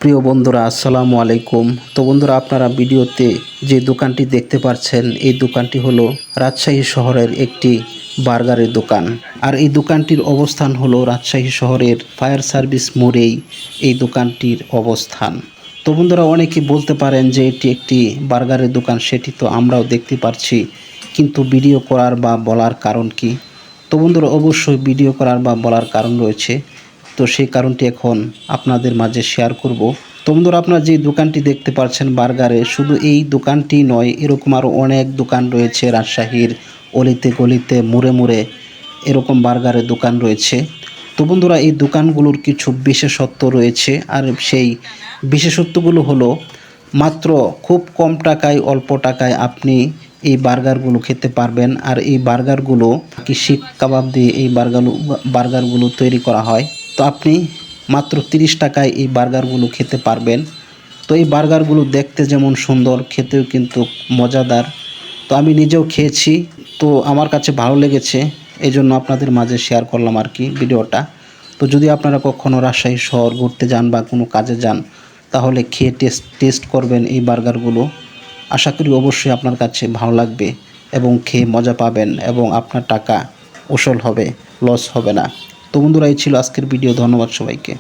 প্রিয় বন্ধুরা আসসালামু আলাইকুম। তো বন্ধুরা, আপনারা ভিডিওতে যে দোকানটি দেখতে পাচ্ছেন এই দোকানটি হলো রাজশাহী শহরের একটি বার্গারের দোকান। আর এই দোকানটির অবস্থান হলো রাজশাহী শহরের ফায়ার সার্ভিস মোড়েই এই দোকানটির অবস্থান। তো বন্ধুরা, অনেকে বলতে পারেন যে এটি একটি বার্গারের দোকান, সেটি তো আমরাও দেখতে পাচ্ছি, কিন্তু ভিডিও করার বা বলার কারণ কি? তো বন্ধুরা, অবশ্যই ভিডিও করার বা বলার কারণ রয়েছে। তো সেই কারণটি এখন আপনাদের মাঝে শেয়ার করব। তো বন্ধুরা, আপনারা যে দোকানটি দেখতে পাচ্ছেন বার্গারে, শুধু এই দোকানটি নয়, এরকম আরও অনেক দোকান রয়েছে রাজশাহীর অলিতে গলিতে মোড়ে মোড়ে এরকম বার্গারের দোকান রয়েছে। তো বন্ধুরা, এই দোকানগুলোর কিছু বিশেষত্ব রয়েছে, আর সেই বিশেষত্বগুলো হলো মাত্র খুব কম টাকায়, অল্প টাকায় আপনি এই বার্গারগুলো খেতে পারবেন। আর এই বার্গারগুলো কি শিক কাবাব দিয়ে এই বার্গারগুলো তৈরি করা হয়। তো আপনি মাত্র 30 টাকায় এই বার্গারগুলো খেতে পারবেন। তো এই বার্গারগুলো দেখতে যেমন সুন্দর, খেতেও কিন্তু মজাদার। তো আমি নিজেও খেয়েছি, তো আমার কাছে ভালো লেগেছে, এই জন্য আপনাদের মাঝে শেয়ার করলাম আর কি ভিডিওটা। তো যদি আপনারা কখনও রাজশাহী শহর ঘুরতে যান বা কোনো কাজে যান, তাহলে খেয়ে টেস্ট করবেন এই বার্গারগুলো। আশা করি অবশ্যই আপনার কাছে ভালো লাগবে এবং খেয়ে মজা পাবেন এবং আপনার টাকা উসুল হবে, লস হবে না। তো বন্ধুরা, এই ছিল আজকের ভিডিও। ধন্যবাদ সবাইকে।